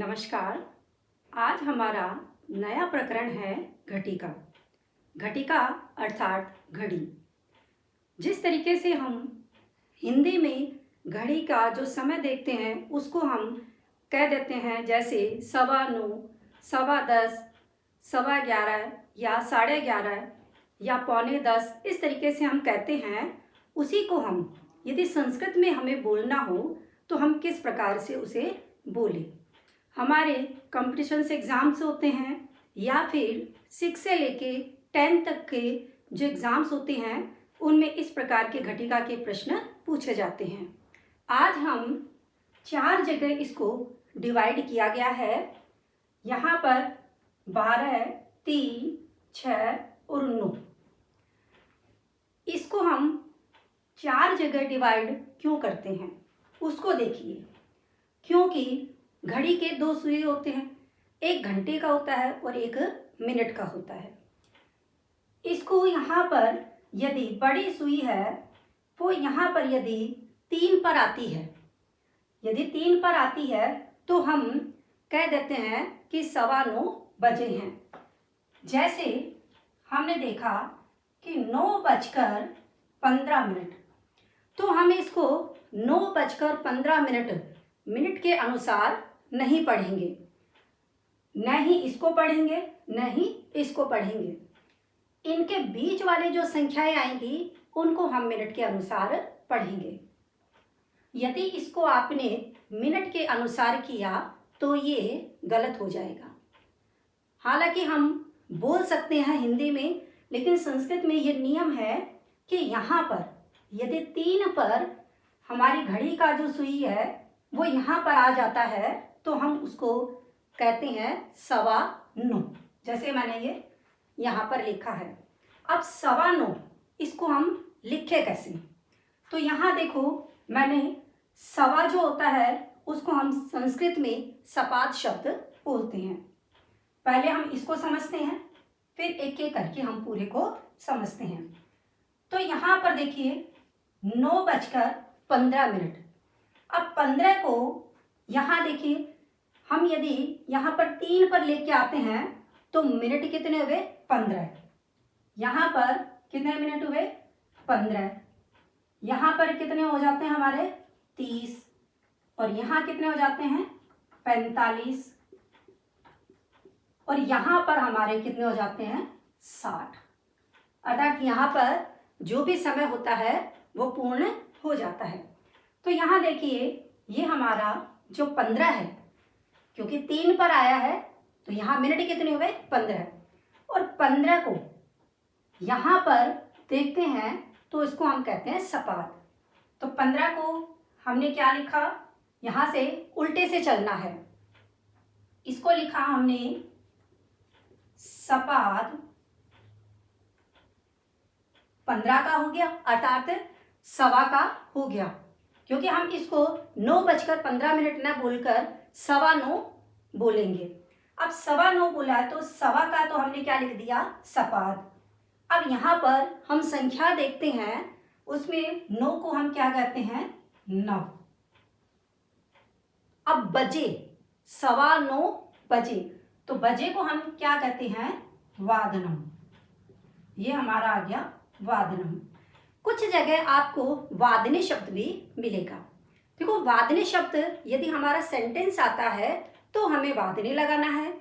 नमस्कार। आज हमारा नया प्रकरण है घटिका। घटिका अर्थात घड़ी। जिस तरीके से हम हिंदी में घड़ी का जो समय देखते हैं उसको हम कह देते हैं, जैसे 9:15, 10:15, 11:15 या 11:30 या 9:45, इस तरीके से हम कहते हैं। उसी को हम यदि संस्कृत में हमें बोलना हो तो हम किस प्रकार से उसे बोलें। हमारे कॉम्पिटिशन्स एग्ज़ाम्स होते हैं या फिर 6 से लेके 10 तक के जो एग्ज़ाम्स होते हैं उनमें इस प्रकार के घटिका के प्रश्न पूछे जाते हैं। आज हम 4 जगह इसको डिवाइड किया गया है। यहाँ पर 12, 3, 6 और 9। इसको हम 4 जगह डिवाइड क्यों करते हैं उसको देखिए। क्योंकि घड़ी के 2 सुई होते हैं, एक घंटे का होता है और एक मिनट का होता है। इसको यहाँ पर यदि बड़ी सुई है वो यहाँ पर यदि 3 पर आती है, यदि 3 पर आती है तो हम कह देते हैं कि 9:15 बजे हैं। जैसे हमने देखा कि 9:15 तो हम इसको 9:15 मिनट के अनुसार नहीं पढ़ेंगे, न ही इसको पढ़ेंगे न ही इसको पढ़ेंगे। इनके बीच वाले जो संख्याएं आएंगी उनको हम मिनट के अनुसार पढ़ेंगे। यदि इसको आपने मिनट के अनुसार किया तो ये गलत हो जाएगा। हालांकि हम बोल सकते हैं हिंदी में, लेकिन संस्कृत में ये नियम है कि यहाँ पर यदि 3 पर हमारी घड़ी का जो सुई है वो यहाँ पर आ जाता है तो हम उसको कहते हैं 9:15। जैसे मैंने ये यहाँ पर लिखा है। अब 9:15 इसको हम लिखे कैसे, तो यहाँ देखो मैंने सवा जो होता है उसको हम संस्कृत में सपाद शब्द बोलते हैं। पहले हम इसको समझते हैं, फिर एक एक करके हम पूरे को समझते हैं। तो यहाँ पर देखिए 9:15। अब 15 को यहाँ देखिए हम यदि यहाँ पर 3 पर लेके आते हैं तो मिनट कितने हुए 15। यहाँ पर कितने मिनट हुए 15। यहाँ पर कितने हो जाते हैं हमारे 30 और यहाँ कितने हो जाते हैं 45 और यहाँ पर हमारे कितने हो जाते हैं 60। अर्थात यहाँ पर जो भी समय होता है वो पूर्ण हो जाता है। तो यहाँ देखिए ये हमारा जो 15 है, क्योंकि 3 पर आया है तो यहाँ मिनट कितने हुए 15 और 15 को यहाँ पर देखते हैं तो इसको हम कहते हैं सपाद। तो 15 को हमने क्या लिखा, यहाँ से उल्टे से चलना है। इसको लिखा हमने सपाद 15 का हो गया, अर्थात सवा का हो गया, क्योंकि हम इसको 9:15 न बोलकर 9:15 बोलेंगे। अब 9:15 बोला तो सवा का तो हमने क्या लिख दिया सपाद। अब यहाँ पर हम संख्या देखते हैं, उसमें 9 को हम क्या कहते हैं 9। अब बजे 9:15 बजे, तो बजे को हम क्या कहते हैं वादनम। ये हमारा आ गया वादनम। कुछ जगह आपको वादने शब्द भी मिलेगा। देखो वादने शब्द यदि हमारा सेंटेंस आता है तो हमें वादने लगाना है,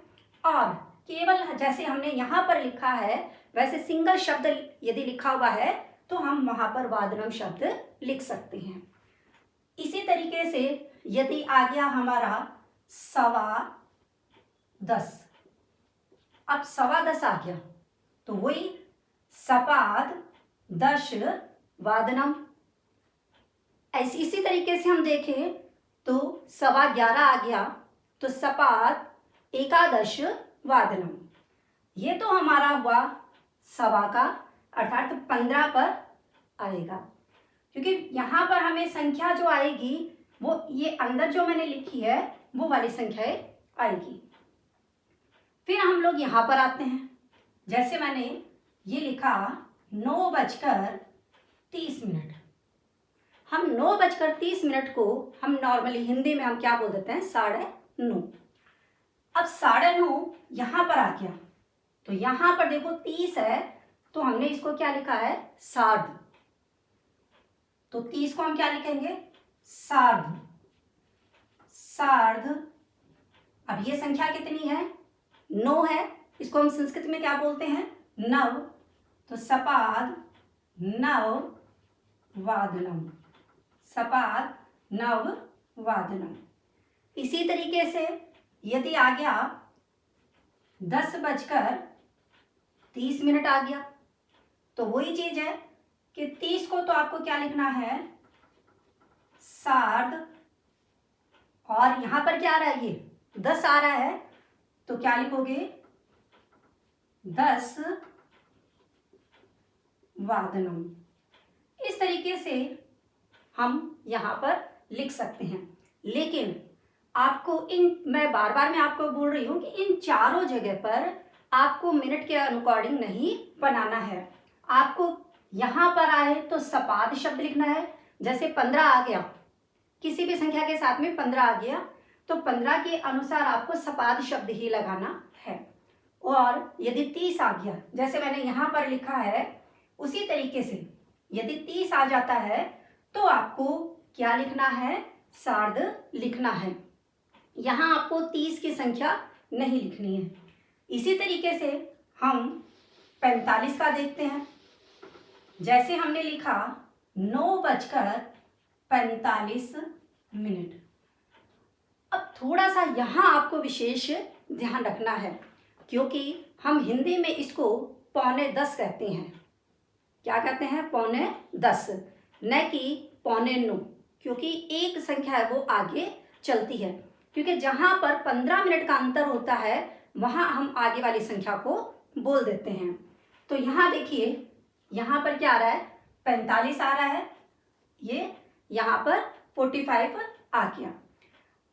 और केवल जैसे हमने यहाँ पर लिखा है वैसे सिंगल शब्द यदि लिखा हुआ है तो हम वहाँ पर वादनम शब्द लिख सकते हैं। इसी तरीके से यदि आ गया हमारा 10:15, अब 10:15 आ गया तो वही सपाद 10 वादनम। इसी तरीके से हम देखें तो 11:15 आ गया तो सपाद 11 वादनम। ये तो हमारा हुआ सवा का, अर्थात 15 पर आएगा, क्योंकि यहाँ पर हमें संख्या जो आएगी वो ये अंदर जो मैंने लिखी है वो वाली संख्याएं आएगी। फिर हम लोग यहाँ पर आते हैं, जैसे मैंने ये लिखा 9:30। हम 9:30 को हम नॉर्मली हिंदी में हम क्या बोल देते हैं 9:30। अब 9:30 यहाँ पर आ गया, तो यहाँ पर देखो 30 है, तो हमने इसको क्या लिखा है, सार्ध। तो 30 को हम क्या लिखेंगे, सार्ध। सार्ध। अब ये संख्या कितनी है, 9 है, इसको हम संस्कृत में क्या बोलते हैं, नव। तो सपाद नव वादनम। सपाद नव वादनम। इसी तरीके से यदि आ गया 10:30 आ गया, तो वही चीज है कि 30 को तो आपको क्या लिखना है, सार्ध, और यहां पर क्या आ रहा है, ये 10 आ रहा है, तो क्या लिखोगे, 10 वादनम। इस तरीके से हम यहाँ पर लिख सकते हैं। लेकिन आपको मैं बार बार आपको बोल रही हूँ कि इन चारों जगह पर आपको मिनट के अकॉर्डिंग नहीं बनाना है। आपको यहाँ पर आए तो सपाद शब्द लिखना है। जैसे 15 आ गया, किसी भी संख्या के साथ में 15 आ गया, तो 15 के अनुसार आपको सपाद शब्द ही लगाना है। और यदि 30 आ गया, जैसे मैंने यहाँ पर लिखा है, उसी तरीके से यदि 30 आ जाता है तो आपको क्या लिखना है, सार्ध लिखना है। यहाँ आपको 30 की संख्या नहीं लिखनी है। इसी तरीके से हम 45 का देखते हैं। जैसे हमने लिखा 9:45। अब थोड़ा सा यहाँ आपको विशेष ध्यान रखना है, क्योंकि हम हिंदी में इसको 9:45 कहते हैं। क्या कहते हैं, 9:45, न कि 9:45, क्योंकि एक संख्या है वो आगे चलती है। क्योंकि जहाँ पर 15 मिनट का अंतर होता है वहाँ हम आगे वाली संख्या को बोल देते हैं। तो यहाँ देखिए, यहाँ पर क्या आ रहा है, 45 आ रहा है, ये यहाँ पर 45 आ गया।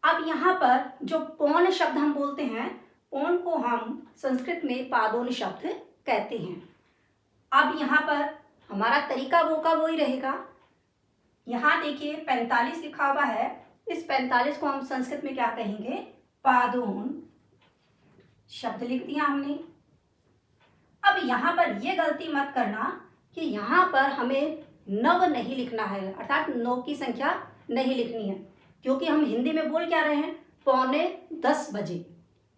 अब यहाँ पर जो पौन शब्द हम बोलते हैं, पौन को हम संस्कृत में पादोन शब्द कहते हैं। अब यहाँ पर हमारा तरीका वो का वही रहेगा। यहाँ देखिए 45 लिखा हुआ है, इस 45 को हम संस्कृत में क्या कहेंगे, पादोन शब्द लिख दिया हमने। अब यहाँ पर ये गलती मत करना कि यहाँ पर हमें नव नहीं लिखना है, अर्थात 9 की संख्या नहीं लिखनी है, क्योंकि हम हिंदी में बोल क्या रहे हैं, 9:45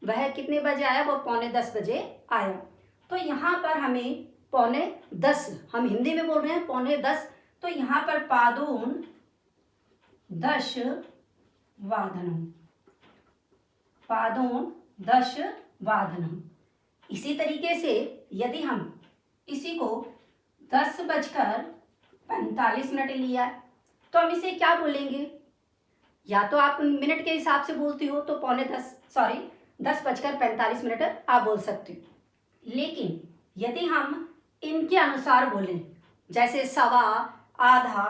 वह कितने बजे आया, वो 9:45 बजे आया। तो यहाँ पर हमें 9:45, हम हिंदी में बोल रहे हैं 9:45, तो यहाँ पर पादोन 10 वादनम। पादोन 10 वादनम। इसी तरीके से यदि हम इसी को 10:45 लिया तो हम इसे क्या बोलेंगे, या तो आप मिनट के हिसाब से बोलती हो तो 10:45 आप बोल सकते हो। लेकिन यदि हम इनके अनुसार बोलें, जैसे सवा, आधा,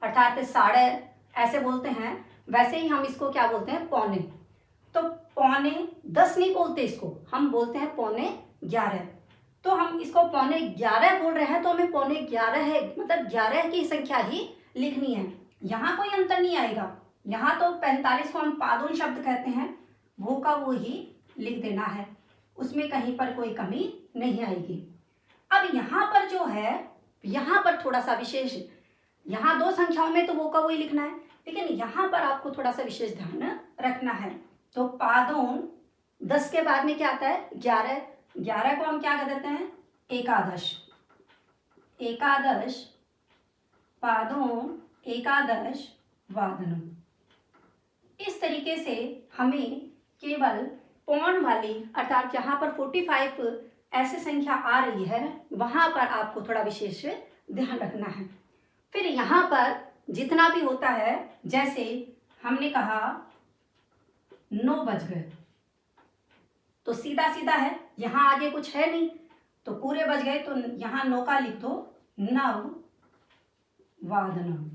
अर्थात साढ़े ऐसे बोलते हैं, वैसे ही हम इसको क्या बोलते हैं, पौने। तो 9:45 नहीं बोलते, इसको हम बोलते हैं 9:11। तो हम इसको 9:11 बोल रहे हैं, तो हमें 9:11 है, मतलब 11 की संख्या ही लिखनी है। यहाँ कोई अंतर नहीं आएगा। यहाँ तो 45 को हम पादोन शब्द कहते हैं, वो का वो ही लिख देना है, उसमें कहीं पर कोई कमी नहीं आएगी। अब यहाँ पर जो है, यहाँ पर थोड़ा सा विशेष, यहाँ 2 संख्याओं में तो वो का वही लिखना है, लेकिन यहाँ पर आपको थोड़ा सा विशेष ध्यान रखना है। तो पादोन 10 के बाद में क्या आता है, 11। 11 को हम क्या कह देते हैं, एकादश। एकादश, पादोन एकादश वादनम। इस तरीके से हमें केवल पौन वाली, अर्थात जहाँ पर 45 ऐसे संख्या आ रही है, वहाँ पर आपको थोड़ा विशेष ध्यान रखना है। फिर यहाँ पर जितना भी होता है, जैसे हमने कहा 9 बज गए, तो सीधा सीधा है, यहाँ आगे कुछ है नहीं, तो पूरे बज गए, तो यहाँ 9 का लिख दो, नव वादनम।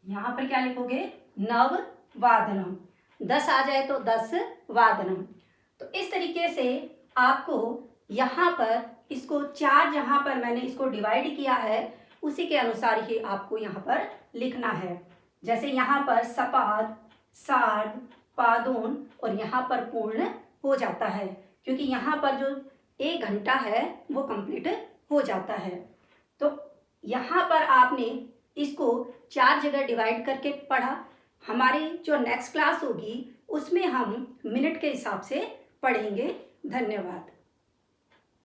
यहाँ पर क्या लिखोगे, नव वादनम। 10 आ जाए तो 10 वादनम। तो इस तरीके से आपको यहाँ पर इसको 4, जहाँ पर मैंने इसको डिवाइड किया है, उसी के अनुसार ही आपको यहाँ पर लिखना है। जैसे यहाँ पर सपाद, सार्ध, पादोन और यहाँ पर पूर्ण हो जाता है, क्योंकि यहाँ पर जो 1 घंटा है वो कंप्लीट हो जाता है। तो यहाँ पर आपने इसको 4 जगह डिवाइड करके पढ़ा। हमारी जो नेक्स्ट क्लास होगी उसमें हम मिनट के हिसाब से पढ़ेंगे। धन्यवाद।